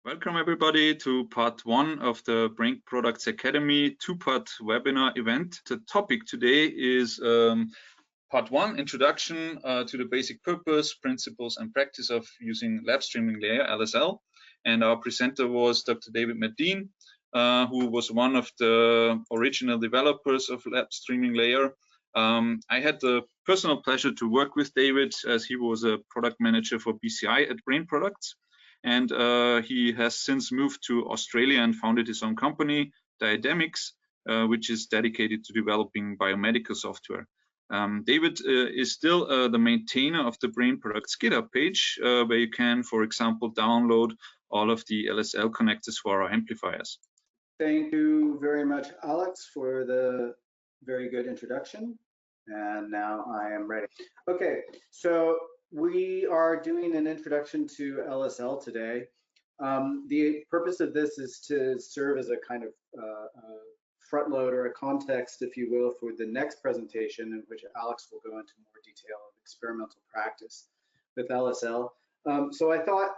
Welcome everybody to part one of the Brain Products Academy two-part webinar event. The topic today is part one, introduction to the basic purpose, principles and practice of using LabStreamingLayer, LSL. And our presenter was Dr. David Medine, who was one of the original developers of LabStreamingLayer. I had the personal pleasure to work with David as he was a product manager for BCI at Brain Products. And he has since moved to Australia and founded his own company, Diademics, which is dedicated to developing biomedical software. David is still the maintainer of the Brain Products GitHub page, where you can, for example, download all of the LSL connectors for our amplifiers. Thank you very much, Alex, for the very good introduction. And now I am ready. Okay, so we are doing an introduction to LSL today. The purpose of this is to serve as a kind of front load or a context, if you will, for the next presentation, in which Alex will go into more detail of experimental practice with LSL. So I thought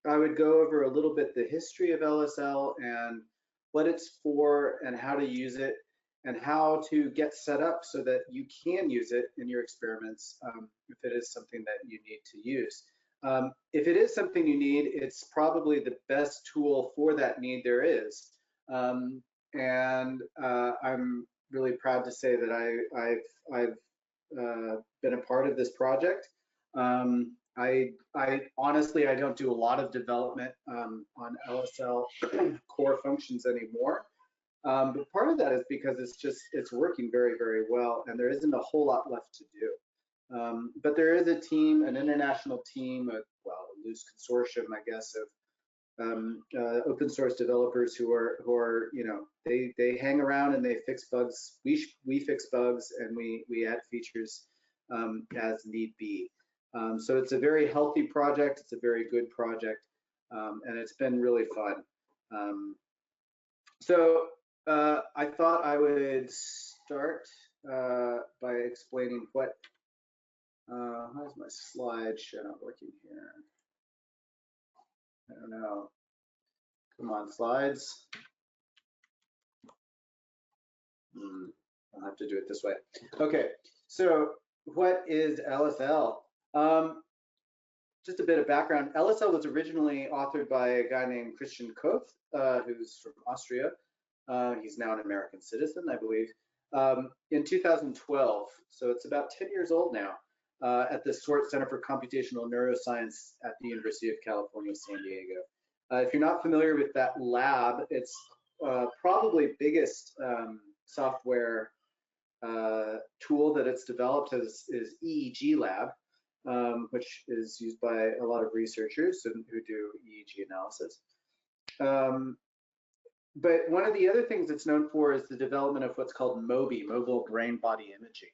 I would go over a little bit the history of LSL and what it's for and how to use it and how to get set up so that you can use it in your experiments if it is something that you need to use. If it is something you need, it's probably the best tool for that need there is. I'm really proud to say that I've been a part of this project. I honestly, I don't do a lot of development on LSL core functions anymore. But part of that is because it's working very, very well, and there isn't a whole lot left to do. But there is a team, an international team, well, a loose consortium, I guess, of open source developers who are, you know, they hang around and they fix bugs. We fix bugs and we add features as need be. So it's a very healthy project. It's a very good project, and it's been really fun. I thought I would start by explaining what, how's my slideshow not working here? I don't know. Come on, slides. I'll have to do it this way. Okay, so what is LSL? Just a bit of background. LSL was originally authored by a guy named Christian Koch, who's from Austria. He's now an American citizen, I believe, in 2012. So it's about 10 years old now, at the Swart Center for Computational Neuroscience at the University of California, San Diego. If you're not familiar with that lab, it's probably biggest software tool that it's developed is EEG Lab, which is used by a lot of researchers who do EEG analysis. But one of the other things it's known for is the development of what's called MOBI, mobile brain body imaging.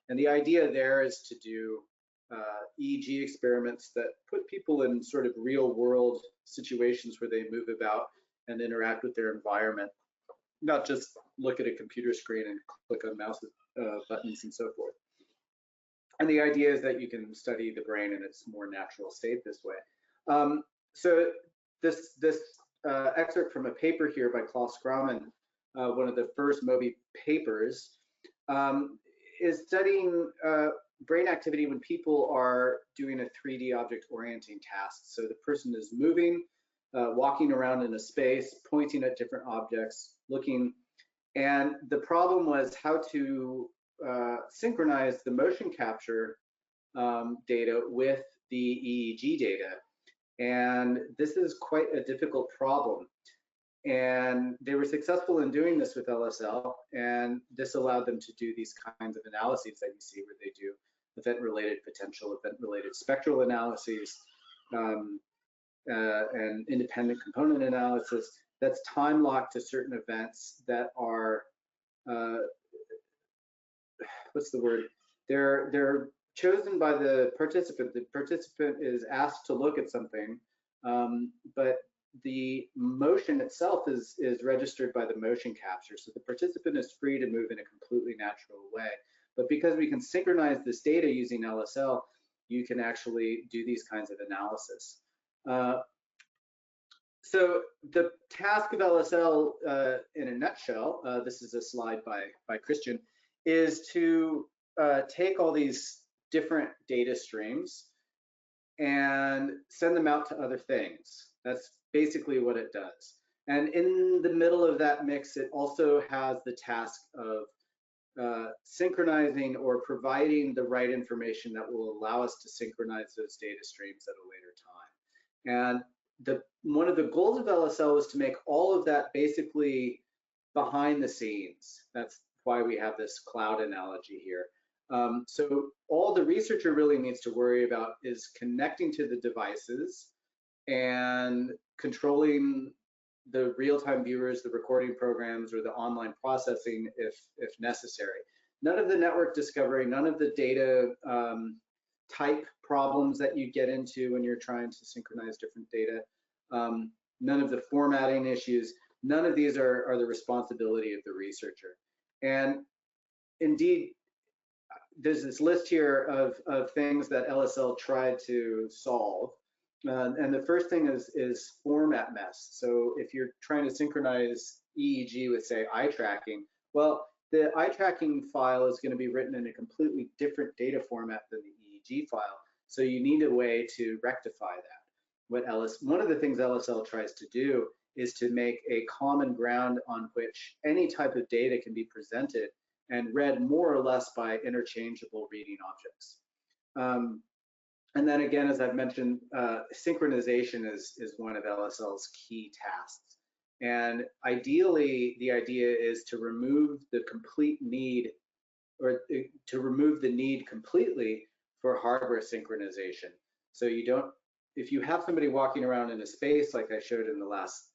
And the idea there is to do EEG experiments that put people in sort of real world situations where they move about and interact with their environment, not just look at a computer screen and click on mouse buttons and so forth. And the idea is that you can study the brain in its more natural state this way. So this excerpt from a paper here by Klaus Grauman, one of the first MOBI papers, is studying brain activity when people are doing a 3D object orienting task. So the person is moving, walking around in a space, pointing at different objects, looking, and the problem was how to synchronize the motion capture data with the EEG data. And this is quite a difficult problem. And they were successful in doing this with LSL, and this allowed them to do these kinds of analyses that you see where they do event-related potential, event-related spectral analyses, and independent component analysis that's time-locked to certain events that are, what's the word? They're chosen by the participant. The participant is asked to look at something, but the motion itself is registered by the motion capture. So the participant is free to move in a completely natural way. But because we can synchronize this data using LSL, you can actually do these kinds of analysis. So the task of LSL, in a nutshell, this is a slide by Christian, is to take all these different data streams and send them out to other things. That's basically what it does. And in the middle of that mix, it also has the task of synchronizing or providing the right information that will allow us to synchronize those data streams at a later time. And one of the goals of LSL is to make all of that basically behind the scenes. That's why we have this cloud analogy here. So all the researcher really needs to worry about is connecting to the devices and controlling the real-time viewers, the recording programs, or the online processing if necessary. None of the network discovery, none of the data type problems that you get into when you're trying to synchronize different data, none of the formatting issues, none of these are the responsibility of the researcher. And indeed, there's this list here of things that LSL tried to solve. And the first thing is format mess. So if you're trying to synchronize EEG with, say, eye tracking, well, the eye tracking file is going to be written in a completely different data format than the EEG file. So you need a way to rectify that. One of the things LSL tries to do is to make a common ground on which any type of data can be presented and read more or less by interchangeable reading objects. And then again, as I've mentioned, synchronization is one of LSL's key tasks. And ideally, the idea is to remove the complete need, or to remove the need completely for hardware synchronization. So you don't, if you have somebody walking around in a space, like I showed in the last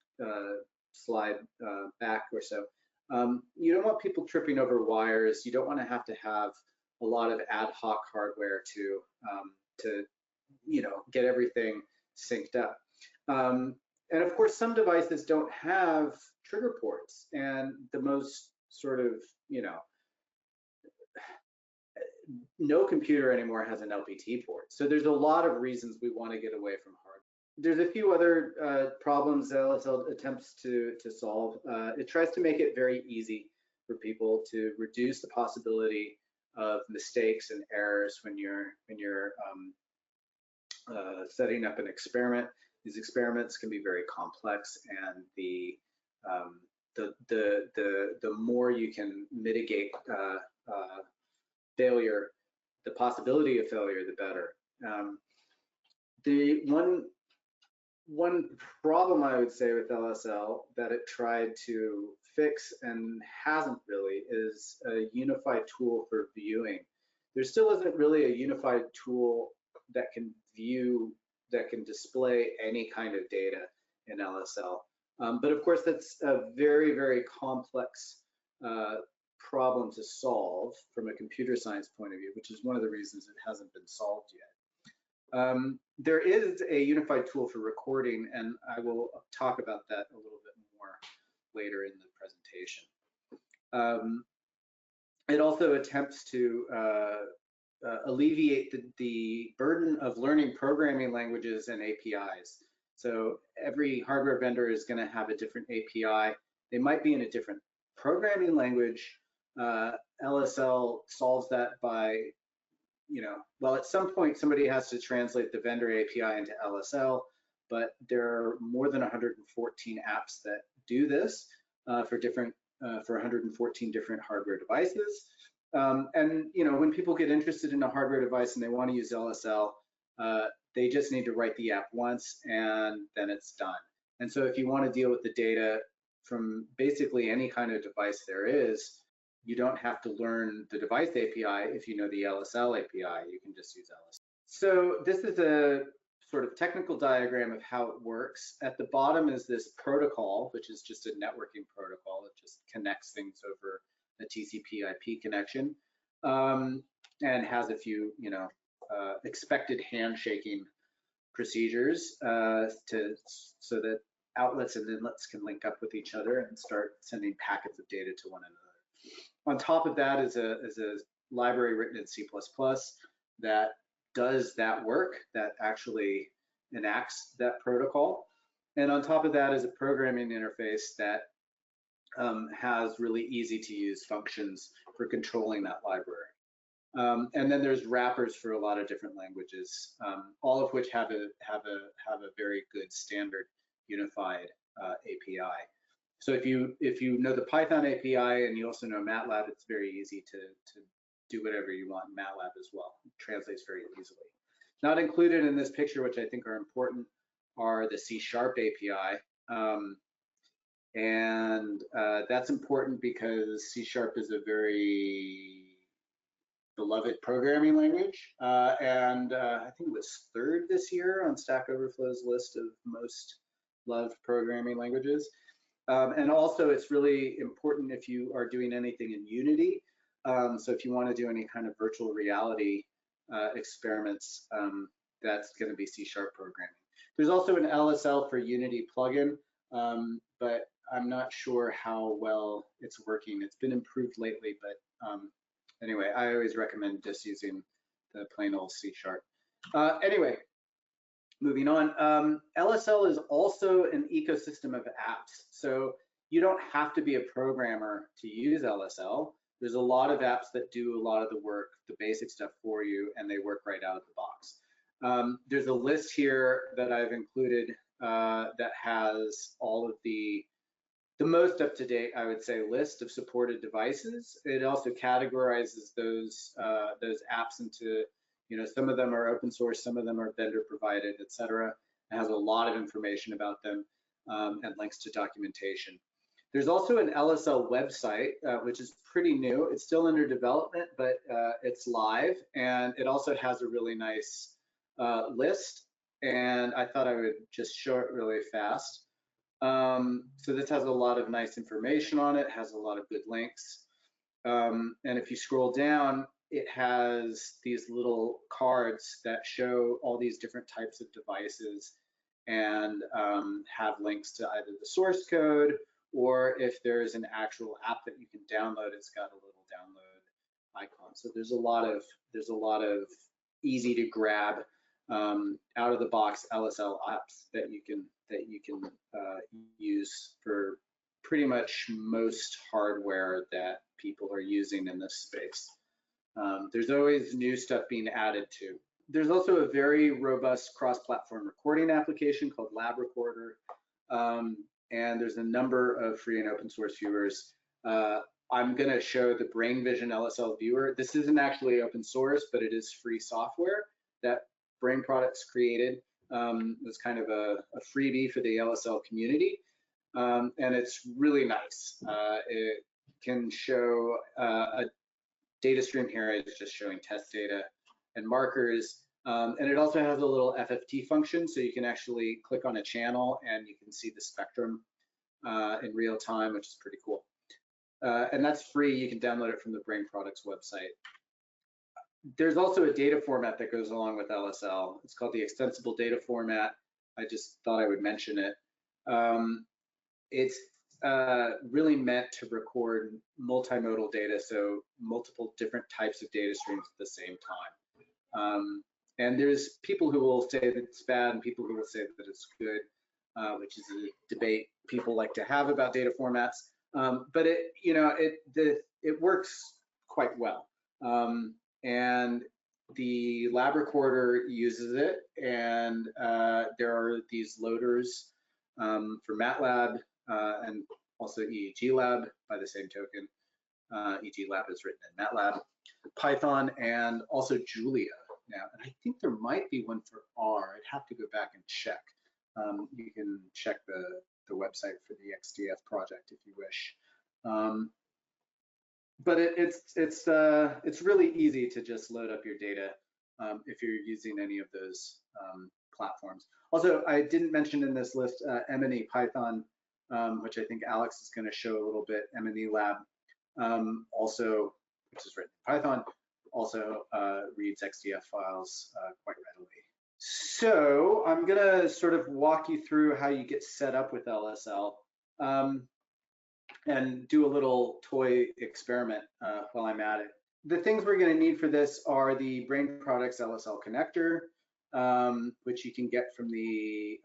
slide back or so, you don't want people tripping over wires. You don't want to have a lot of ad hoc hardware to get everything synced up. And of course, some devices don't have trigger ports, and the most sort of, no computer anymore has an LPT port. So there's a lot of reasons we want to get away from hardware. There's a few other problems that LSL attempts to solve. It tries to make it very easy for people to reduce the possibility of mistakes and errors when you're setting up an experiment. These experiments can be very complex, and the more you can mitigate failure, the possibility of failure, the better. The one problem I would say with LSL that it tried to fix and hasn't really is a unified tool for viewing. There still isn't really a unified tool that can view, that can display any kind of data in LSL. But of course, that's a very, very complex problem to solve from a computer science point of view, which is one of the reasons it hasn't been solved yet. There is a unified tool for recording, and I will talk about that a little bit more later in the presentation. It also attempts to alleviate the burden of learning programming languages and APIs. So every hardware vendor is going to have a different API. They might be in a different programming language. LSL solves that by, well, at some point somebody has to translate the vendor API into LSL, but there are more than 114 apps that do this for 114 different hardware devices. And when people get interested in a hardware device and they want to use LSL, they just need to write the app once and then it's done. And so if you want to deal with the data from basically any kind of device there is, you don't have to learn the device API if you know the LSL API. You can just use LSL. So this is a sort of technical diagram of how it works. At the bottom is this protocol, which is just a networking protocol. It just connects things over a TCP/IP connection, and has a few, expected handshaking procedures so that outlets and inlets can link up with each other and start sending packets of data to one another. On top of that is a library written in C++ that does that work, that actually enacts that protocol. And on top of that is a programming interface that has really easy to use functions for controlling that library. And then there's wrappers for a lot of different languages, all of which have a very good standard unified API. So if you know the Python API and you also know MATLAB, it's very easy to do whatever you want in MATLAB as well. It translates very easily. Not included in this picture, which I think are important, are the C# API. And that's important because C# is a very beloved programming language. And I think it was 3rd this year on Stack Overflow's list of most loved programming languages. And also it's really important if you are doing anything in Unity. So if you want to do any kind of virtual reality experiments, that's going to be C# programming. There's also an LSL for Unity plugin, but I'm not sure how well it's working. It's been improved lately, but anyway, I always recommend just using the plain old C#. Anyway, moving on. LSL is also an ecosystem of apps. So you don't have to be a programmer to use LSL. There's a lot of apps that do a lot of the work, the basic stuff for you, and they work right out of the box. There's a list here that I've included that has all of the most up-to-date, I would say, list of supported devices. It also categorizes those apps into, some of them are open source, some of them are vendor provided, etc. It has a lot of information about them and links to documentation. There's also an LSL website, which is pretty new. It's still under development, but it's live, and it also has a really nice list. And I thought I would just show it really fast. So this has a lot of nice information on it, has a lot of good links. And if you scroll down, it has these little cards that show all these different types of devices and have links to either the source code, or if there's an actual app that you can download, it's got a little download icon. So there's a lot of easy to grab out of the box LSL apps that you can use for pretty much most hardware that people are using in this space. There's always new stuff being added to. There's also a very robust cross-platform recording application called Lab Recorder, and there's a number of free and open source viewers. I'm going to show the Brain Vision LSL viewer. This isn't actually open source, but it is free software that Brain Products created. It's kind of a freebie for the LSL community, and it's really nice. It can show a data stream here. It's just showing test data and markers, and it also has a little FFT function, so you can actually click on a channel and you can see the spectrum in real time, which is pretty cool. And that's free. You can download it from the Brain Products website. There's also a data format that goes along with LSL. It's called the extensible data format. I just thought I would mention it. It's really meant to record multimodal data, so multiple different types of data streams at the same time. And there's people who will say that it's bad and people who will say that it's good, which is a debate people like to have about data formats. But it works quite well. And the Lab Recorder uses it, and there are these loaders for MATLAB and also EEG Lab by the same token. EEG Lab is written in MATLAB, Python, and also Julia now. And I think there might be one for R. I'd have to go back and check. You can check the website for the XDF project if you wish. But it's really easy to just load up your data if you're using any of those platforms. Also, I didn't mention in this list M&E Python, which I think Alex is going to show a little bit. M&E Lab also, which is written in Python, also reads XDF files quite readily. So I'm going to sort of walk you through how you get set up with LSL. And do a little toy experiment while I'm at it. The things we're going to need for this are the Brain Products LSL connector, which you can get from the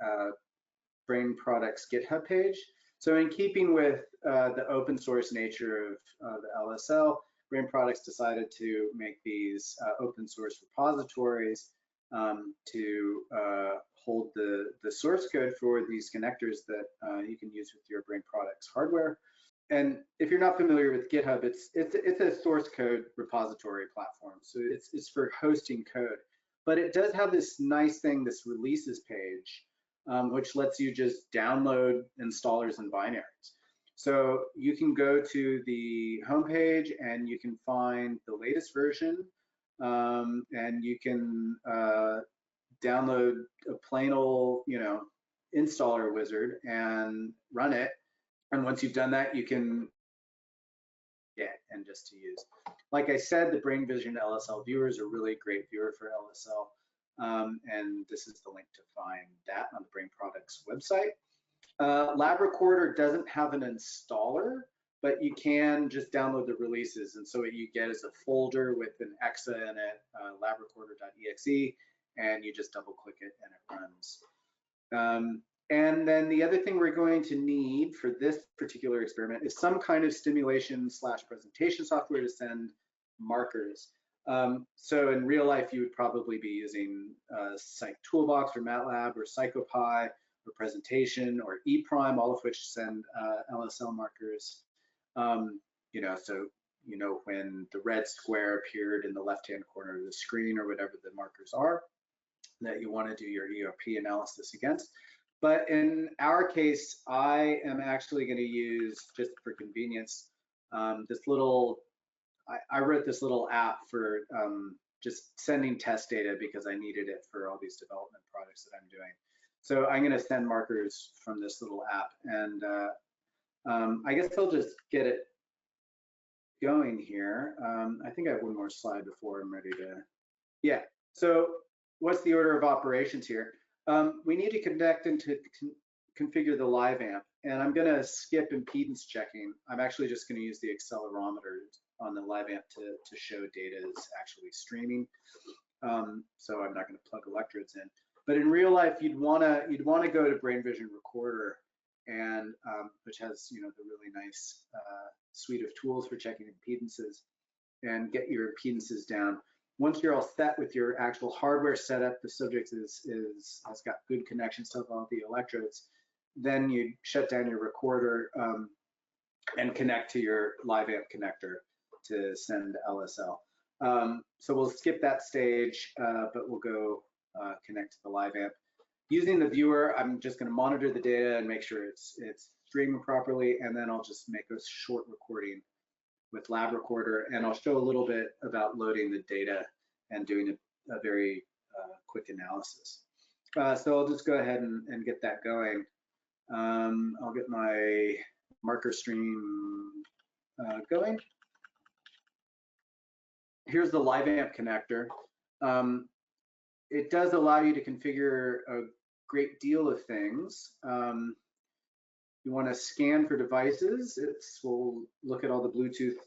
Brain Products GitHub page. So in keeping with the open source nature of the LSL, Brain Products decided to make these open source repositories to hold the source code for these connectors that you can use with your Brain Products hardware. And if you're not familiar with GitHub, it's a source code repository platform. So it's for hosting code, but it does have this nice thing, this releases page, which lets you just download installers and binaries. So you can go to the homepage and you can find the latest version, and you can download a plain old, installer wizard and run it. And once you've done that, you can get and just to use. Like I said, the Brain Vision LSL viewer is a really great viewer for LSL. And this is the link to find that on the Brain Products website. Lab Recorder doesn't have an installer, but you can just download the releases. And so what you get is a folder with an exa in it, labrecorder.exe, and you just double click it and it runs. And then the other thing we're going to need for this particular experiment is some kind of stimulation / presentation software to send markers. So in real life, you would probably be using Psych Toolbox or MATLAB or PsychoPy or Presentation or ePrime, all of which send LSL markers. So when the red square appeared in the left-hand corner of the screen or whatever the markers are that you want to do your ERP analysis against. But in our case, I am actually going to use, just for convenience, I wrote this little app for just sending test data because I needed it for all these development projects that I'm doing. So I'm going to send markers from this little app, and I guess I'll just get it going here. I think I have one more slide before I'm ready to. Yeah. So what's the order of operations here? We need to connect and to configure the live amp, and I'm going to skip impedance checking. I'm actually just going to use the accelerometer on the live amp to show data is actually streaming. So I'm not going to plug electrodes in. But in real life, you'd want to go to Brain Vision Recorder, and which has the really nice suite of tools for checking impedances, and get your impedances down. Once you're all set with your actual hardware setup, the subject has got good connections to all the electrodes, then you shut down your recorder and connect to your live amp connector to send LSL. So we'll skip that stage, but we'll go connect to the live amp. Using the viewer, I'm just going to monitor the data and make sure it's streaming properly, and then I'll just make a short recording with Lab Recorder, and I'll show a little bit about loading the data and doing a very quick analysis. So I'll just go ahead and get that going. I'll get my marker stream going. Here's the live amp connector. It does allow you to configure a great deal of things. You want to scan for devices. We'll look at all the Bluetooth.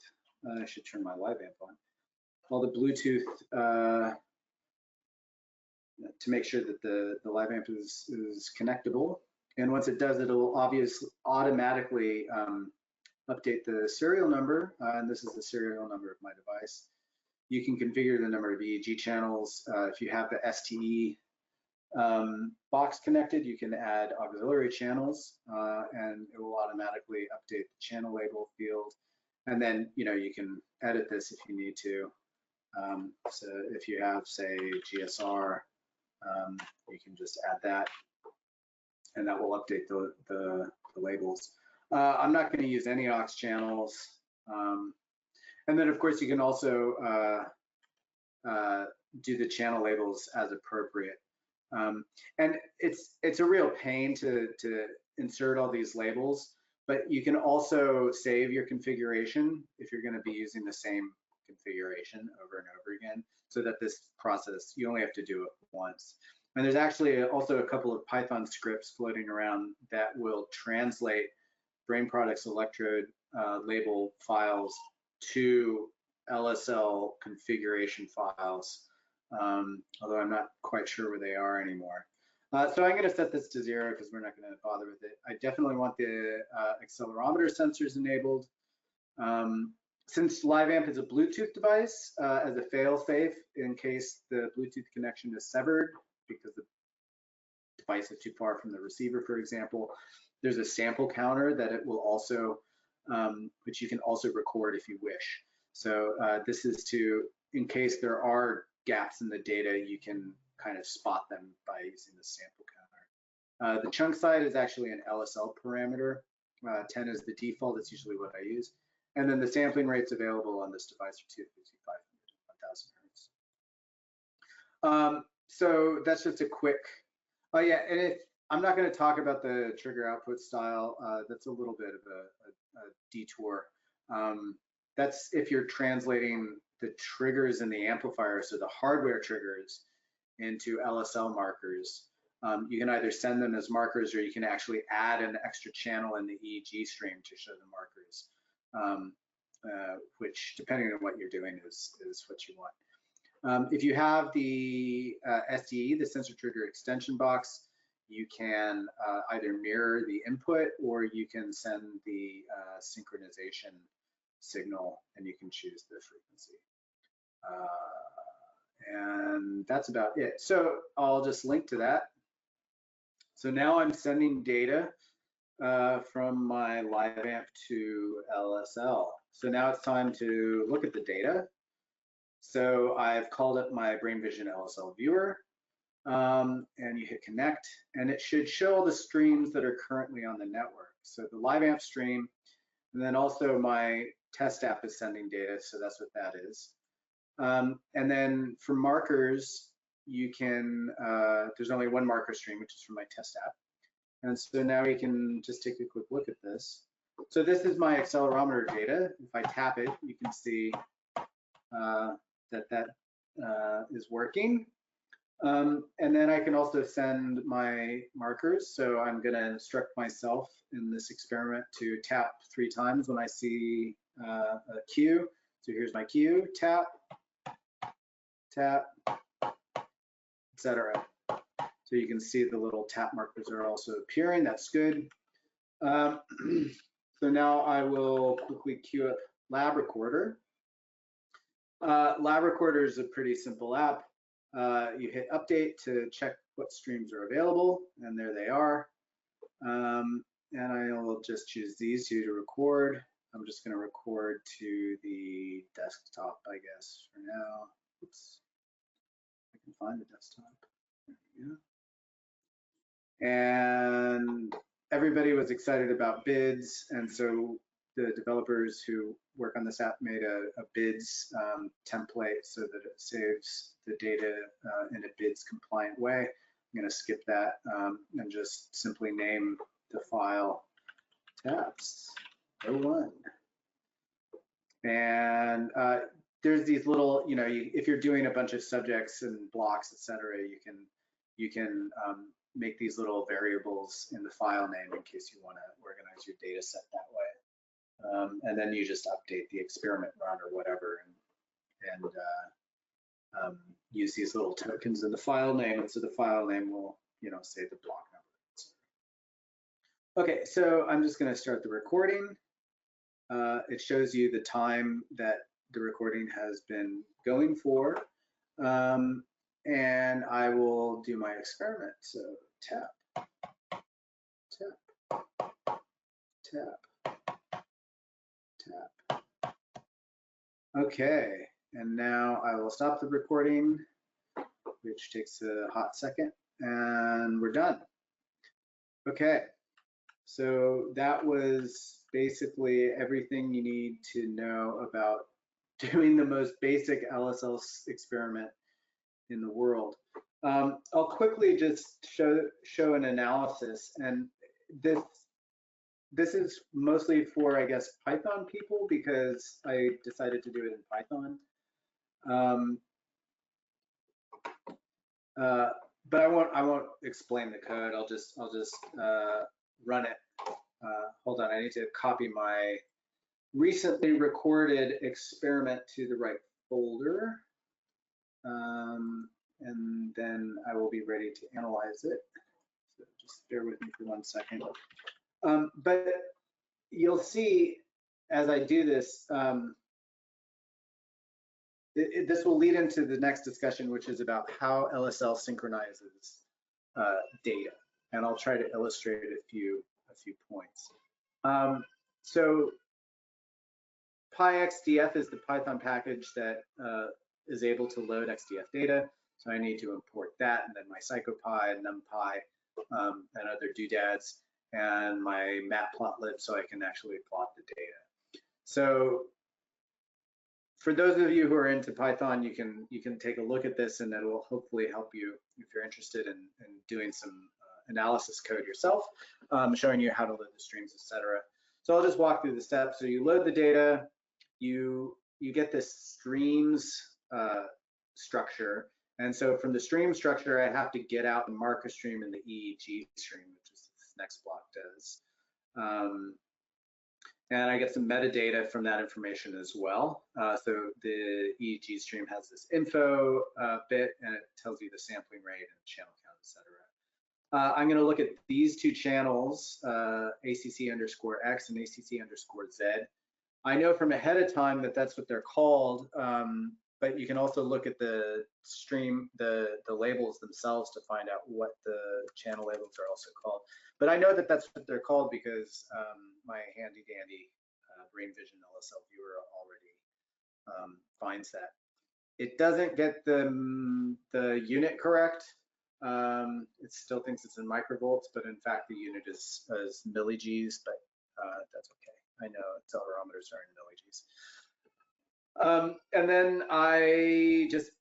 I should turn my live amp on. All the Bluetooth to make sure that the live amp is connectable. And once it does, it'll obviously automatically update the serial number. And this is the serial number of my device. You can configure the number of EEG channels. If you have the STE box connected, you can add auxiliary channels, and it will automatically update the channel label field. And then you can edit this if you need to. So if you have, say, GSR, you can just add that, and that will update the labels. I'm not going to use any aux channels. And then, of course, you can also do the channel labels as appropriate. And it's a real pain to insert all these labels, but you can also save your configuration if you're going to be using the same configuration over and over again, so that this process, you only have to do it once. And there's actually also a couple of Python scripts floating around that will translate Brain Products electrode label files to LSL configuration files, although I'm not quite sure where they are anymore. So I'm going to set this to 0 because we're not going to bother with it. I definitely want the accelerometer sensors enabled. Since LiveAmp is a Bluetooth device, as a fail-safe in case the Bluetooth connection is severed because the device is too far from the receiver, for example, there's a sample counter that it will also, which you can also record if you wish. So this is to, in case there are gaps in the data, you can kind of spot them by using the sample counter. The chunk size is actually an LSL parameter. 10 is the default. That's usually what I use. And then the sampling rates available on this device are 250, 1000 hertz. So that's just a quick. Oh yeah, and if I'm not going to talk about the trigger output style, that's a little bit of a detour. That's if you're translating the triggers in the amplifier, so the hardware triggers, into LSL markers. You can either send them as markers, or you can actually add an extra channel in the EEG stream to show the markers, which, depending on what you're doing, is what you want. If you have the SDE, the sensor trigger extension box, you can either mirror the input, or you can send the synchronization signal, and you can choose the frequency. And that's about it. So I'll just link to that. So now I'm sending data from my LiveAmp to LSL. So now it's time to look at the data. So I've called up my Brain Vision LSL viewer, and you hit connect, and it should show all the streams that are currently on the network. So the LiveAmp stream, and then also my test app is sending data, so that's what that is. And then for markers, you can, there's only one marker stream, which is from my test app. And so now we can just take a quick look at this. So this is my accelerometer data. If I tap it, you can see that is working. And then I can also send my markers. So I'm going to instruct myself in this experiment to tap 3 times when I see a cue. So here's my cue, tap, tap, etc. So you can see the little tap markers are also appearing. That's good. So now I will quickly queue up Lab Recorder. Lab Recorder is a pretty simple app. You hit update to check what streams are available, and there they are. And I will just choose these 2 to record. I'm just going to record to the desktop, I guess, for now. Oops. I can find the desktop. There we go. And everybody was excited about bids, and so the developers who work on this app made a bids template so that it saves the data in a bids compliant way. I'm going to skip that and just simply name the file taps 01. And there's these little, you know, if you're doing a bunch of subjects and blocks, etc., you can make these little variables in the file name in case you want to organize your data set that way. And then you just update the experiment run or whatever, and use these little tokens in the file name, and so the file name will, you know, say the block number. Okay, so I'm just going to start the recording. It shows you the time that the recording has been going for, and I will do my experiment. So tap, tap, tap, tap. Okay, and now I will stop the recording, which takes a hot second, and we're done. Okay, so that was basically everything you need to know about doing the most basic LSL experiment in the world. I'll quickly just show an analysis, and this is mostly for, I guess, Python people, because I decided to do it in Python. But I won't explain the code. I'll just run it. Hold on, I need to copy my recently recorded experiment to the right folder. and then I will be ready to analyze it. So just bear with me for 1 second. But you'll see as I do this, this will lead into the next discussion, which is about how LSL synchronizes data, and I'll try to illustrate a few points. So PyXDF is the Python package that is able to load XDF data. So I need to import that, and then my scipy, numpy, and other doodads, and my matplotlib, so I can actually plot the data. So for those of you who are into Python, you can take a look at this, and it will hopefully help you if you're interested in doing some analysis code yourself, showing you how to load the streams, etc. So I'll just walk through the steps. So you load the data, you get this streams structure, and so from the stream structure, I have to get out the marker stream and the EEG stream, which is what this next block does. And I get some metadata from that information as well. So the EEG stream has this info bit, and it tells you the sampling rate and channel count, etc. I'm going to look at these two channels, ACC_X and ACC_Z. I know from ahead of time that that's what they're called, but you can also look at the stream, the labels themselves to find out what the channel labels are also called. But I know that that's what they're called because my handy dandy Brain Vision LSL viewer already finds that. It doesn't get the unit correct. It still thinks it's in microvolts, but in fact the unit is millig's, but that's okay. I know accelerometers are in millig's. And then I just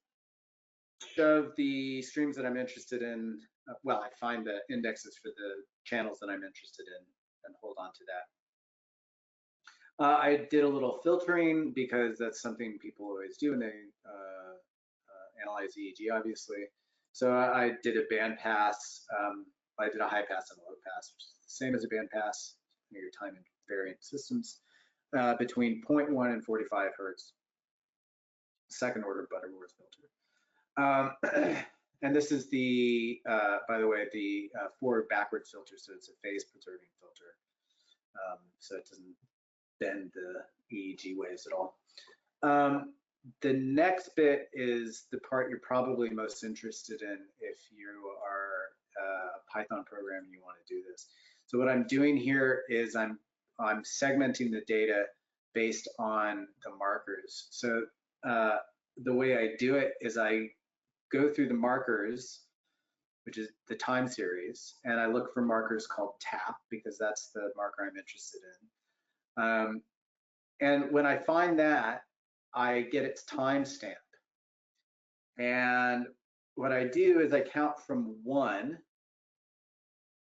shove the streams that I'm interested in. Well, I find the indexes for the channels that I'm interested in and hold on to that. I did a little filtering because that's something people always do when they analyze EEG, obviously. So I did a band pass. I did a high pass and a low pass, which is the same as a band pass, your time invariant systems, between 0.1 and 45 hertz, second order Butterworth filter. And this is the, by the way, the forward backwards filter, so it's a phase preserving filter. So it doesn't bend the EEG waves at all. The next bit is the part you're probably most interested in if you are a Python programmer and you want to do this. So what I'm doing here is I'm segmenting the data based on the markers. So the way I do it is I go through the markers, which is the time series, and I look for markers called tap because that's the marker I'm interested in. And when I find that, I get its timestamp. And what I do is I count from 1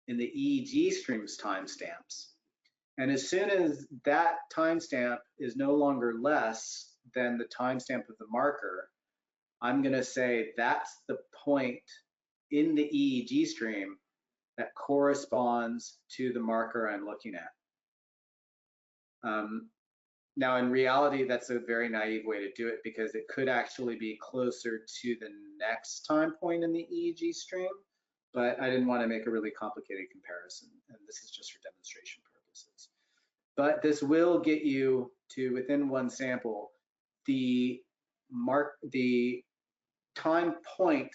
in the EEG stream's timestamps. And as soon as that timestamp is no longer less than the timestamp of the marker, I'm going to say that's the point in the EEG stream that corresponds to the marker I'm looking at. Now, in reality, that's a very naive way to do it because it could actually be closer to the next time point in the EEG stream, but I didn't want to make a really complicated comparison, and this is just for demonstration purposes. But this will get you to, within one sample, the time point,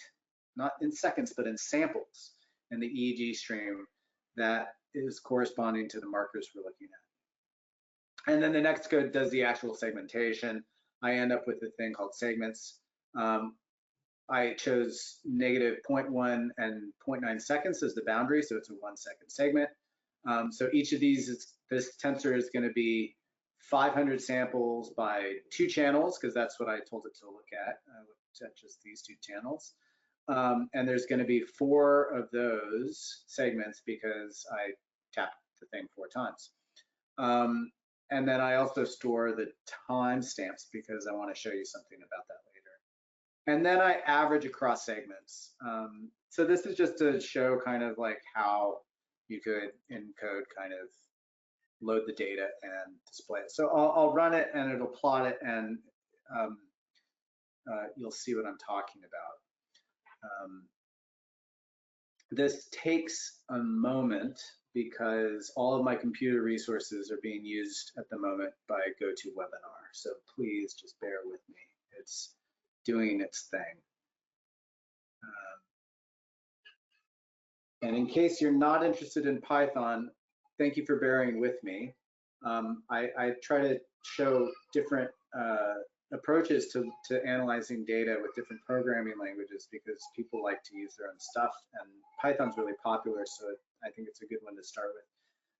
not in seconds, but in samples in the EEG stream that is corresponding to the markers we're looking at. And then the next code does the actual segmentation. I end up with a thing called segments. I chose -0.1 and 0.9 seconds as the boundary, so it's a 1 second segment. So each of these, this tensor is going to be 500 samples by 2 channels, because that's what I told it to look at. I looked at just these 2 channels. And there's going to be 4 of those segments because I tapped the thing 4 times. And then I also store the timestamps because I want to show you something about that later. And then I average across segments. So this is just to show kind of like how you could encode kind of load the data and display it. So I'll run it and it'll plot it, and you'll see what I'm talking about. This takes a moment because all of my computer resources are being used at the moment by GoToWebinar. So please just bear with me. It's doing its thing. And in case you're not interested in Python, thank you for bearing with me. I try to show different approaches to analyzing data with different programming languages because people like to use their own stuff, and Python's really popular, so I think it's a good one to start with.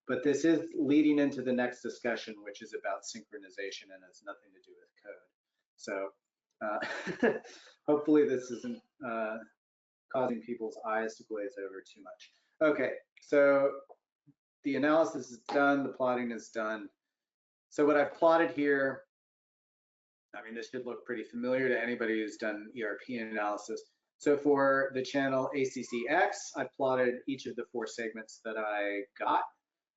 But this is leading into the next discussion, which is about synchronization and has nothing to do with code. So hopefully this isn't causing people's eyes to glaze over too much. Okay, so the analysis is done, the plotting is done. So what I've plotted here, I mean, this should look pretty familiar to anybody who's done ERP analysis. So for the channel ACCX, I plotted each of the 4 segments that I got.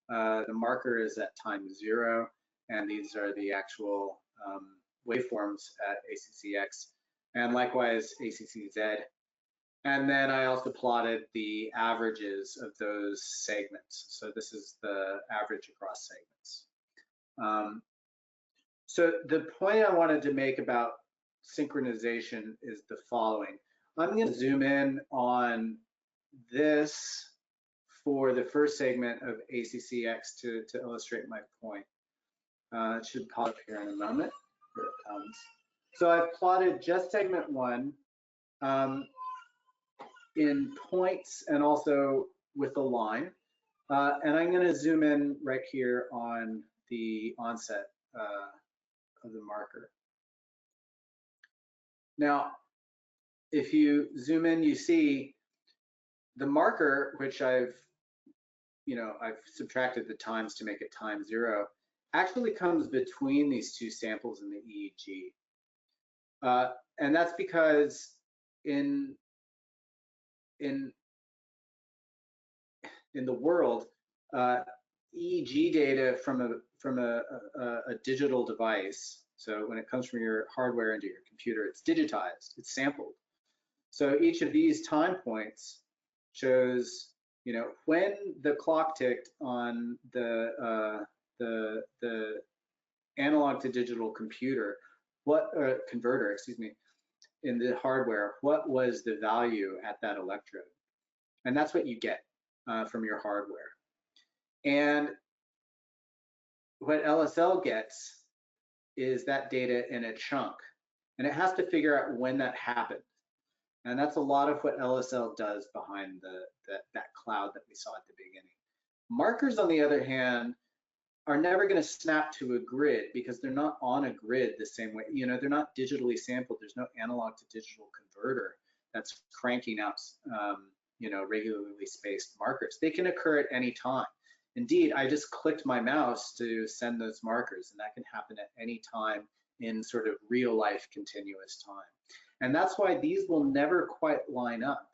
The marker is at time 0, and these are the actual waveforms at ACCX, and likewise ACCZ. And then I also plotted the averages of those segments. So this is the average across segments. So the point I wanted to make about synchronization is the following. I'm going to zoom in on this for the first segment of ACCX to illustrate my point. It should pop up here in a moment. Here it comes. So I've plotted just segment 1 in points and also with a line. And I'm going to zoom in right here on the onset of the marker. Now, if you zoom in, you see the marker, which I've subtracted the times to make it time 0, actually comes between these 2 samples in the EEG. And that's because in the world, EEG data from a digital device, so when it comes from your hardware into your computer, it's digitized, it's sampled. So each of these time points shows, when the clock ticked on the analog to digital computer, converter, excuse me, in the hardware, what was the value at that electrode? And that's what you get from your hardware. And what LSL gets is that data in a chunk, and it has to figure out when that happened. And that's a lot of what LSL does behind that cloud that we saw at the beginning. Markers, on the other hand, are never going to snap to a grid because they're not on a grid the same way. They're not digitally sampled. There's no analog to digital converter that's cranking out, regularly spaced markers. They can occur at any time. Indeed, I just clicked my mouse to send those markers, and that can happen at any time in sort of real life continuous time. And that's why these will never quite line up.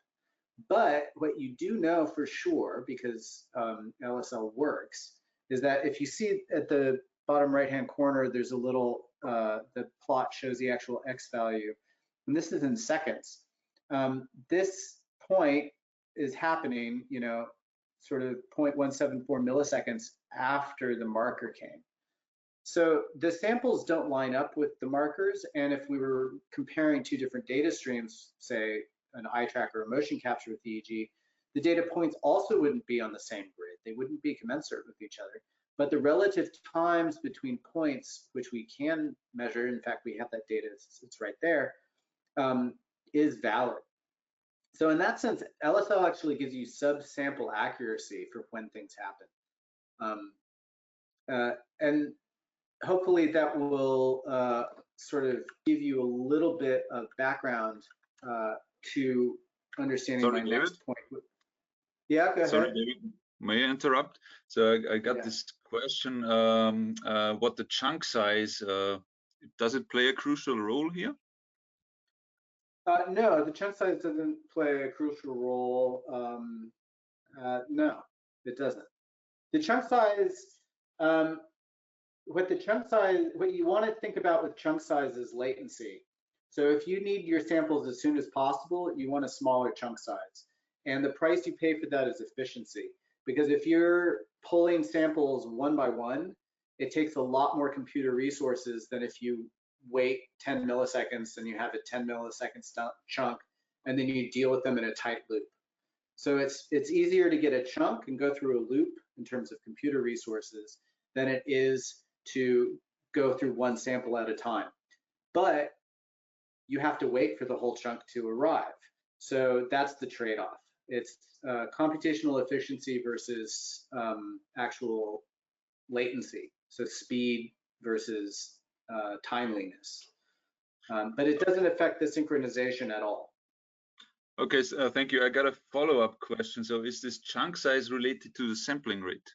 But what you do know for sure, because LSL works, is that if you see at the bottom right-hand corner, there's a little, the plot shows the actual X value, and this is in seconds. This point is happening, sort of 0.174 milliseconds after the marker came. So the samples don't line up with the markers, and if we were comparing 2 different data streams, say an eye tracker or motion capture with EEG, the data points also wouldn't be on the same grid. They wouldn't be commensurate with each other. But the relative times between points, which we can measure, in fact, we have that data, it's right there, is valid. So in that sense, LSL actually gives you subsample accuracy for when things happen. And hopefully that will sort of give you a little bit of background to understanding my next point. Yeah, go ahead. Sorry, David, may I interrupt? So I got this question, what the chunk size, does it play a crucial role here? No, the chunk size doesn't play a crucial role. No, it doesn't. The chunk size, what you want to think about with chunk size is latency. So if you need your samples as soon as possible, you want a smaller chunk size. And the price you pay for that is efficiency. Because if you're pulling samples one by one, it takes a lot more computer resources than if you wait 10 milliseconds and you have a 10 millisecond chunk, and then you deal with them in a tight loop. So it's easier to get a chunk and go through a loop in terms of computer resources than it is to go through one sample at a time. But you have to wait for the whole chunk to arrive. So that's the trade-off. It's computational efficiency versus actual latency. So speed versus timeliness. But it doesn't affect the synchronization at all. Okay, so, thank you. I got a follow-up question. So is this chunk size related to the sampling rate?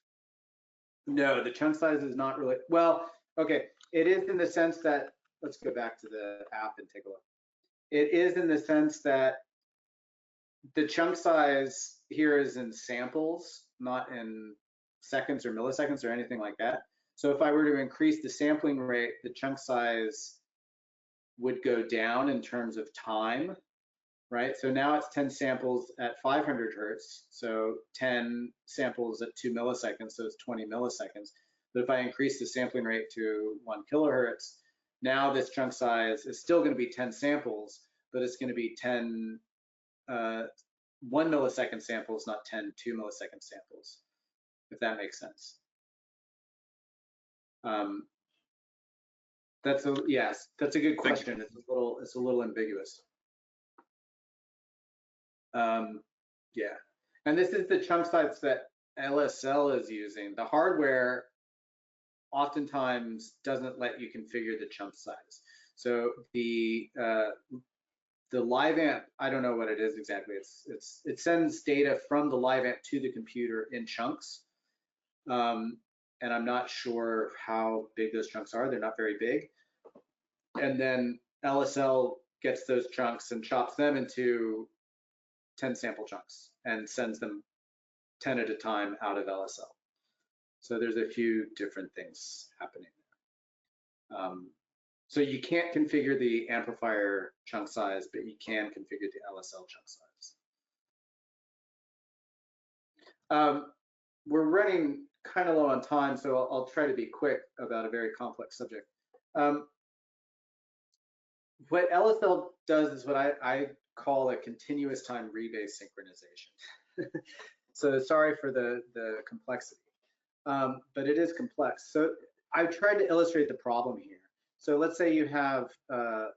No, the chunk size is not really, well, okay, it is in the sense that, let's go back to the app and take a look. It is in the sense that the chunk size here is in samples, not in seconds or milliseconds or anything like that. So if I were to increase the sampling rate, the chunk size would go down in terms of time, right? So now it's 10 samples at 500 hertz, so 10 samples at 2 milliseconds, so it's 20 milliseconds. But if I increase the sampling rate to 1 kilohertz, now this chunk size is still going to be 10 samples, but it's going to be 10 1 millisecond samples, not 10 2 millisecond samples, if that makes sense. Yes, that's a good question. It's a little ambiguous. Yeah, and this is the chunk size that LSL is using. The hardware oftentimes doesn't let you configure the chunk size. So the live amp, I don't know what it is exactly. It sends data from the live amp to the computer in chunks, and I'm not sure how big those chunks are. They're not very big. And then LSL gets those chunks and chops them into 10 sample chunks and sends them 10 at a time out of LSL. So there's a few different things happening there. So you can't configure the amplifier chunk size, but you can configure the LSL chunk size. We're running kind of low on time, so I'll try to be quick about a very complex subject. What LSL does is what I call a continuous time rebase synchronization. So sorry for the complexity, but it is complex. So I've tried to illustrate the problem here. So let's say you have a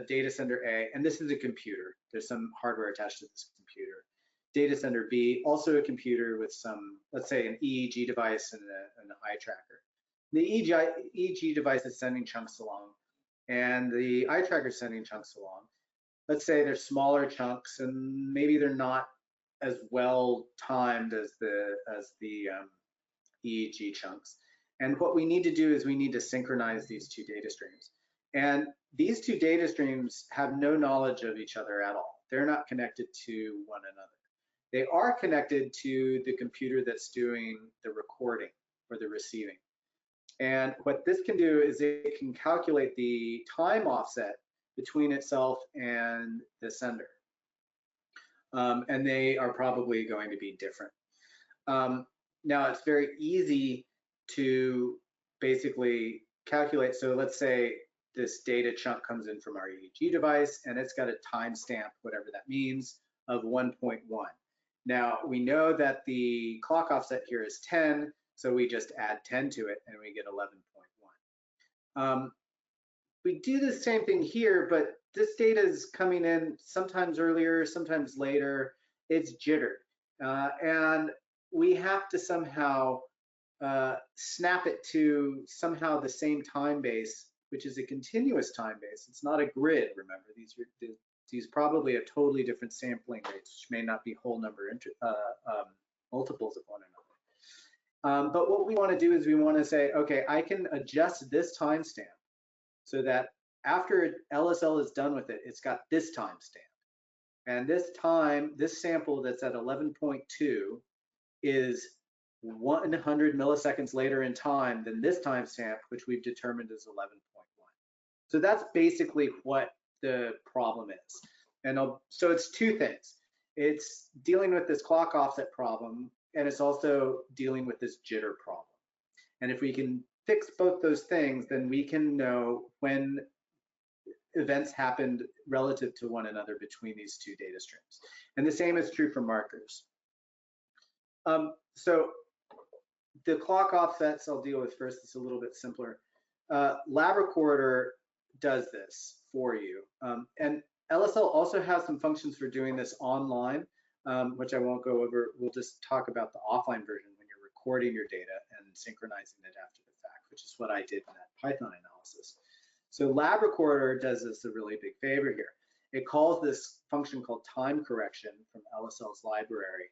data center A, and this is a computer. There's some hardware attached to this computer. Data center B, also a computer with some, let's say, an EEG device and an eye tracker. The EEG device is sending chunks along, and the eye tracker is sending chunks along. Let's say they're smaller chunks, and maybe they're not as well timed as the EEG chunks. And what we need to do is we need to synchronize these two data streams. And these two data streams have no knowledge of each other at all. They're not connected to one another. They are connected to the computer that's doing the recording or the receiving. And what this can do is it can calculate the time offset between itself and the sender. And they are probably going to be different. Now, it's very easy to basically calculate. So let's say this data chunk comes in from our EEG device, and it's got a timestamp, whatever that means, of 1.1. Now, we know that the clock offset here is 10, so we just add 10 to it, and we get 11.1. We do the same thing here, but this data is coming in sometimes earlier, sometimes later. It's jittered, and we have to somehow snap it to somehow the same time base, which is a continuous time base. It's not a grid, remember. These probably are totally different sampling rates, which may not be whole number multiples of one another. But what we want to do is we want to say, okay, I can adjust this timestamp so that after LSL is done with it, it's got this timestamp. And this sample that's at 11.2 is 100 milliseconds later in time than this timestamp, which we've determined is 11.1. So that's basically what the problem is. And so it's two things. It's dealing with this clock offset problem, and it's also dealing with this jitter problem. And if we can fix both those things, then we can know when events happened relative to one another between these two data streams. And the same is true for markers. So the clock offsets I'll deal with first. It's a little bit simpler. LabRecorder does this for you. And LSL also has some functions for doing this online, which I won't go over. We'll just talk about the offline version when you're recording your data and synchronizing it after the fact, which is what I did in that Python analysis. So LabRecorder does us a really big favor here. It calls this function called time correction from LSL's library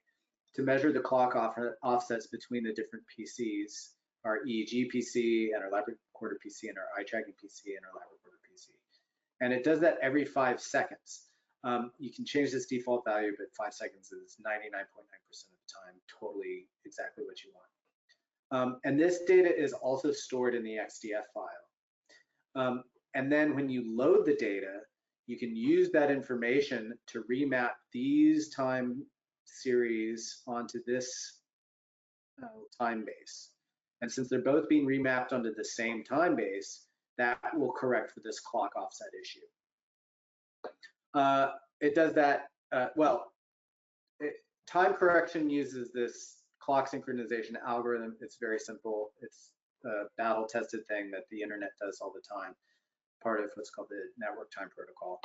to measure the clock offsets between the different PCs, our EEG PC and our LabRecorder PC and our eye tracking PC and our LabRecorder PC. And it does that every 5 seconds. You can change this default value, but 5 seconds is 99.9% of the time, totally exactly what you want. And this data is also stored in the XDF file. And then when you load the data, you can use that information to remap these time series onto this time base. And since they're both being remapped onto the same time base, that will correct for this clock offset issue. It does that, time correction uses this clock synchronization algorithm. It's very simple. It's a battle-tested thing that the internet does all the time, part of what's called the network time protocol.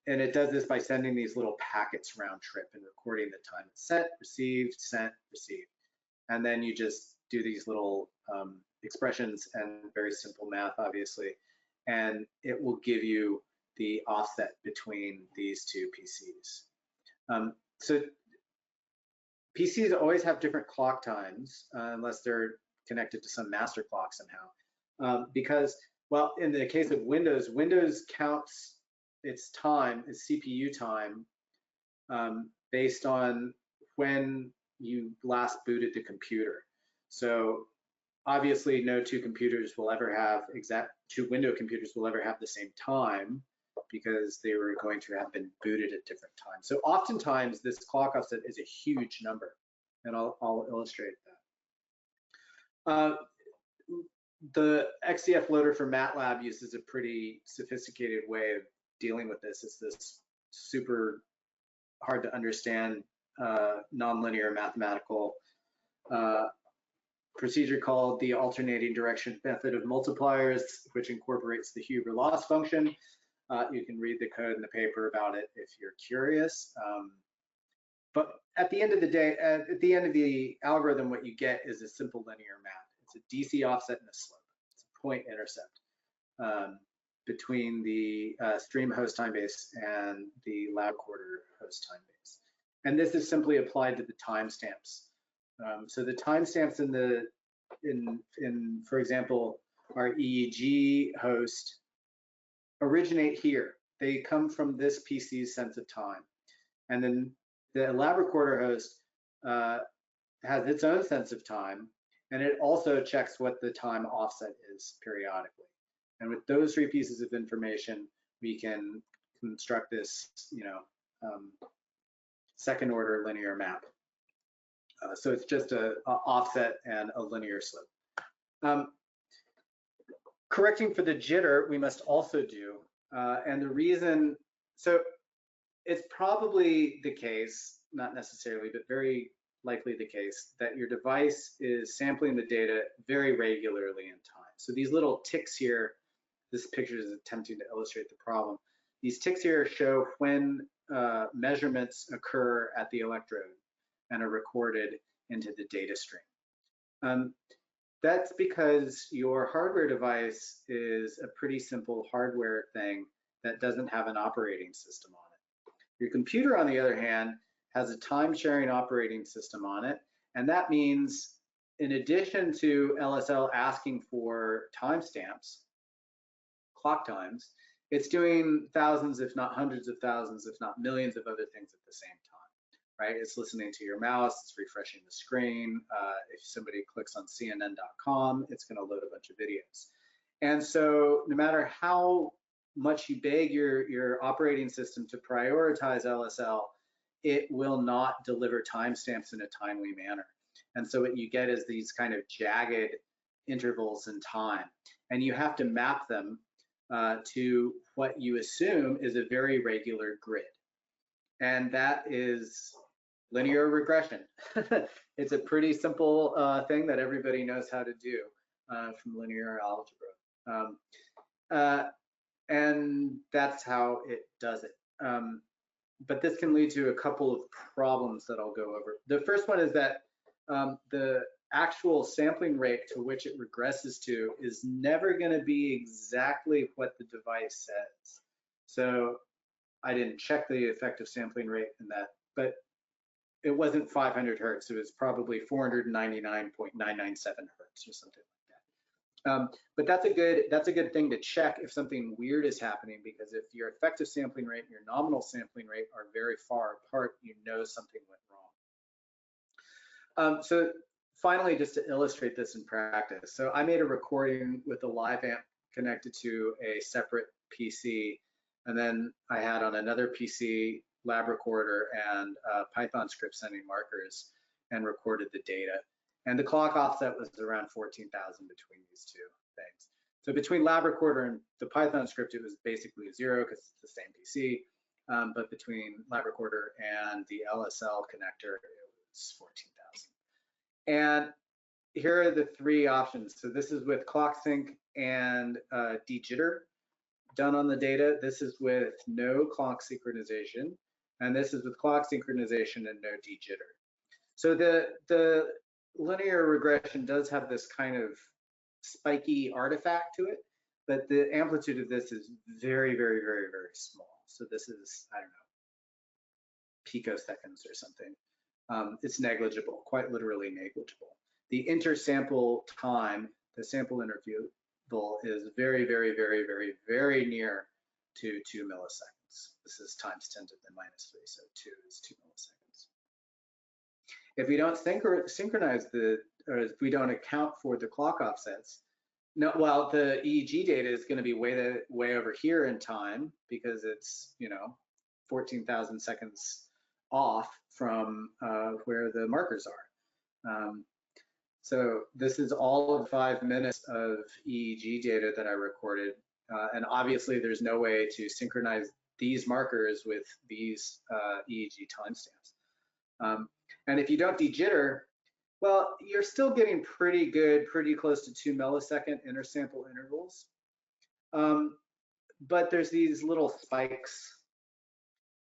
And it does this by sending these little packets round trip and recording the time it's sent, received, and then you just do these little expressions and very simple math, obviously, and it will give you the offset between these two PCs. So PCs always have different clock times unless they're connected to some master clock somehow, because, well, in the case of Windows, Windows counts its time, its CPU time, based on when you last booted the computer. So obviously no two computers will ever have two window computers will ever have the same time because they were going to have been booted at different times. So oftentimes this clock offset is a huge number, and I'll illustrate that. The XDF loader for MATLAB uses a pretty sophisticated way of dealing with this. It's this super hard to understand nonlinear mathematical procedure called the alternating direction method of multipliers, which incorporates the Huber loss function. You can read the code in the paper about it if you're curious. But at the end of the day, at the end of the algorithm, what you get is a simple linear map. It's a DC offset and a slope. It's a point intercept between the stream host time base and the LabRecorder host time base. And this is simply applied to the timestamps. So the timestamps in for example, our EEG host originate here. They come from this PC's sense of time. And then the LabRecorder host has its own sense of time, and it also checks what the time offset is periodically. And with those three pieces of information, we can construct this, second order linear map. So it's just a offset and a linear slope. Correcting for the jitter, we must also do, and the reason, so it's probably the case, not necessarily, but very likely the case, that your device is sampling the data very regularly in time. So these little ticks here, this picture is attempting to illustrate the problem. These ticks here show when measurements occur at the electrode and are recorded into the data stream. That's because your hardware device is a pretty simple hardware thing that doesn't have an operating system on it. Your computer, on the other hand, has a time-sharing operating system on it, and that means in addition to LSL asking for timestamps, clock times, it's doing thousands, if not hundreds of thousands, if not millions of other things at the same time, right? It's listening to your mouse, it's refreshing the screen. If somebody clicks on CNN.com, it's gonna load a bunch of videos. And so no matter how much you beg your operating system to prioritize LSL, it will not deliver timestamps in a timely manner. And so what you get is these kind of jagged intervals in time. And you have to map them to what you assume is a very regular grid. And that is linear regression. It's a pretty simple thing that everybody knows how to do from linear algebra. And that's how it does it. But this can lead to a couple of problems that I'll go over. The first one is that the actual sampling rate to which it regresses to is never going to be exactly what the device says. So I didn't check the effective sampling rate in that, but it wasn't 500 hertz. It was probably 499.997 hertz or something like that. But that's a good thing to check if something weird is happening, because if your effective sampling rate and your nominal sampling rate are very far apart, you know something went wrong. So finally, just to illustrate this in practice, so I made a recording with a live amp connected to a separate PC, and then I had on another PC lab recorder and Python script sending markers and recorded the data. And the clock offset was around 14,000 between these two things. So between lab recorder and the Python script, it was basically 0 because it's the same PC. But between lab recorder and the LSL connector, it was 14,000. And here are the three options. So this is with clock sync and dejitter done on the data. This is with no clock synchronization, and this is with clock synchronization and no dejitter. So the linear regression does have this kind of spiky artifact to it, but the amplitude of this is very, very, very, very small. So this is, I don't know, picoseconds or something. It's negligible, quite literally negligible. The intersample time, the sample interval, is very, very, very, very, very near to 2 milliseconds. This is times 10 to the minus 3, so 2 is 2 milliseconds. If we don't synchronize or if we don't account for the clock offsets, no, well, the EEG data is going to be way over here in time because it's, 14,000 seconds off from where the markers are. So this is all of 5 minutes of EEG data that I recorded. And obviously there's no way to synchronize these markers with these EEG timestamps. And if you don't dejitter, well, you're still getting pretty good, pretty close to 2 millisecond intersample intervals. But there's these little spikes,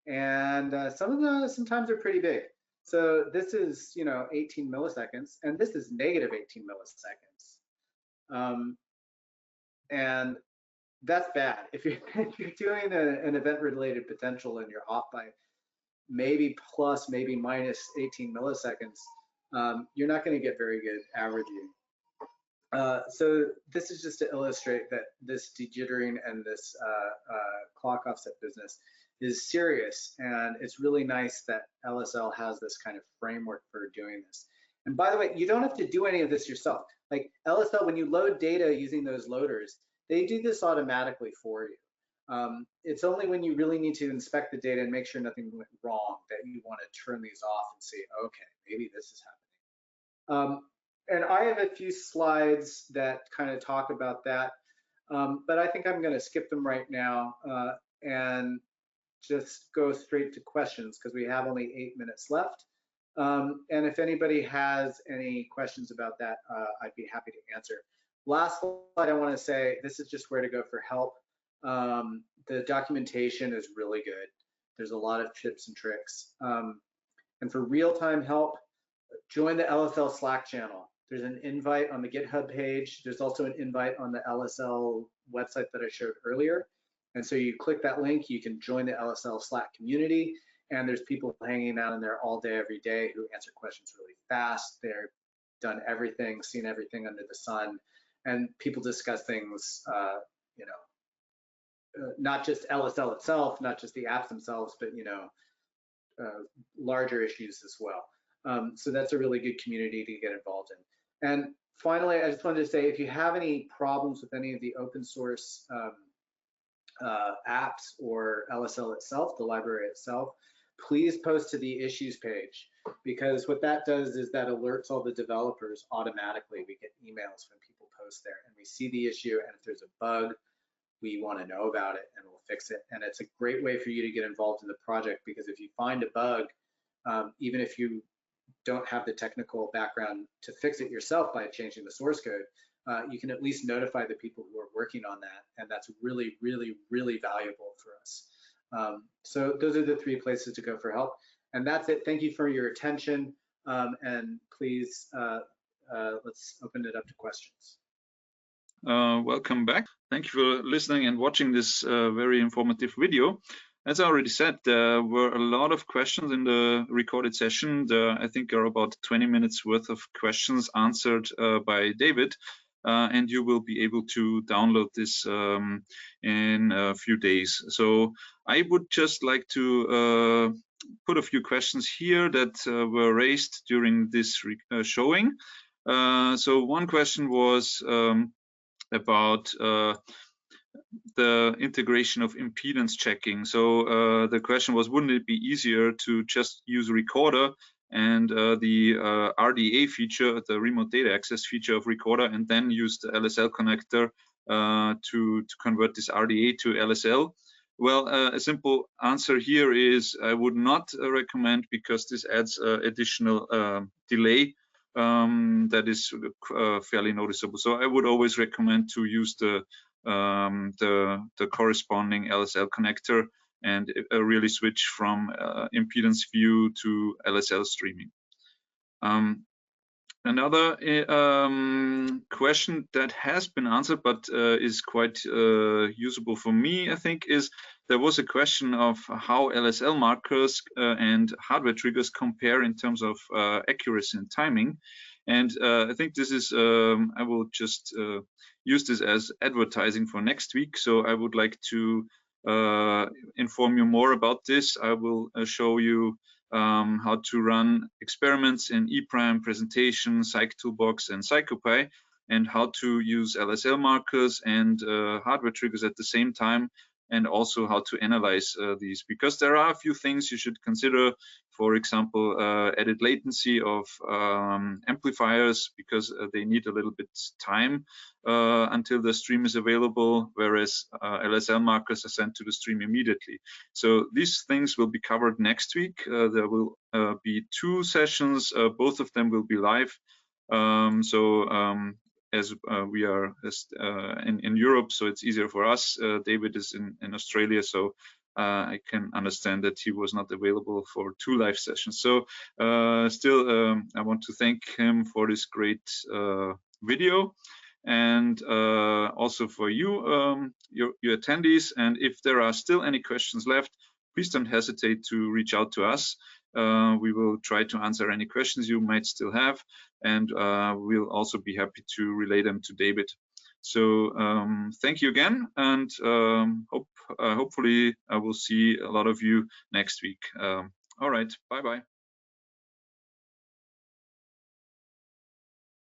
and some of them sometimes are pretty big. So this is, 18 milliseconds, and this is negative 18 milliseconds. And that's bad. If you're doing an event-related potential and you're off by maybe plus, maybe minus 18 milliseconds, you're not going to get very good averaging. So this is just to illustrate that this dejittering and this clock offset business is serious, and it's really nice that LSL has this kind of framework for doing this. And by the way, you don't have to do any of this yourself. Like LSL, when you load data using those loaders, they do this automatically for you. It's only when you really need to inspect the data and make sure nothing went wrong that you want to turn these off and see, okay, maybe this is happening. And I have a few slides that kind of talk about that, but I think I'm going to skip them right now and just go straight to questions because we have only 8 minutes left. And if anybody has any questions about that, I'd be happy to answer. Last slide I want to say, this is just where to go for help. The documentation is really good. There's a lot of tips and tricks. And for real-time help, join the LSL Slack channel. There's an invite on the GitHub page. There's also an invite on the LSL website that I showed earlier. And so you click that link, you can join the LSL Slack community, and there's people hanging out in there all day, every day who answer questions really fast. They're done everything, seen everything under the sun, and people discuss things, not just LSL itself, not just the apps themselves, but larger issues as well. So that's a really good community to get involved in. And finally, I just wanted to say, if you have any problems with any of the open source apps or LSL itself, the library itself, please post to the issues page, because what that does is that alerts all the developers automatically. We get emails when people post there and we see the issue, and if there's a bug, we want to know about it and we'll fix it. And it's a great way for you to get involved in the project, because if you find a bug, even if you don't have the technical background to fix it yourself by changing the source code, you can at least notify the people who are working on that, and that's really, really, really valuable for us. So those are the 3 places to go for help, and that's it. Thank you for your attention, and please let's open it up to questions. Welcome back. Thank you for listening and watching this very informative video. As I already said, there were a lot of questions in the recorded session. I think there are about 20 minutes worth of questions answered by David, and you will be able to download this in a few days. So I would just like to put a few questions here that were raised during this showing. So one question was about the integration of impedance checking. So the question was, wouldn't it be easier to just use a recorder and the RDA feature, the remote data access feature of recorder, and then use the LSL connector to convert this RDA to LSL? Well, a simple answer here is I would not recommend, because this adds additional delay that is fairly noticeable. So I would always recommend to use the corresponding LSL connector and really switch from impedance view to LSL streaming. Another question that has been answered but is quite usable for me, I think, is there was a question of how LSL markers and hardware triggers compare in terms of accuracy and timing. And I think this is, I will just use this as advertising for next week. So I would like to inform you more about this. I will show you how to run experiments in ePrime, Presentation, PsycToolbox, and PsychoPy, and how to use LSL markers and hardware triggers at the same time, and also how to analyze these, because there are a few things you should consider. For example, added latency of amplifiers, because they need a little bit time until the stream is available, whereas LSL markers are sent to the stream immediately. So these things will be covered next week. There will be 2 sessions, both of them will be live. As we are in Europe, so it's easier for us. David is in Australia, so I can understand that he was not available for 2 live sessions. So still, I want to thank him for this great video, and also for you, your attendees. And if there are still any questions left, please don't hesitate to reach out to us. We will try to answer any questions you might still have, and we'll also be happy to relay them to David. So thank you again, and hopefully I will see a lot of you next week. All right, bye-bye.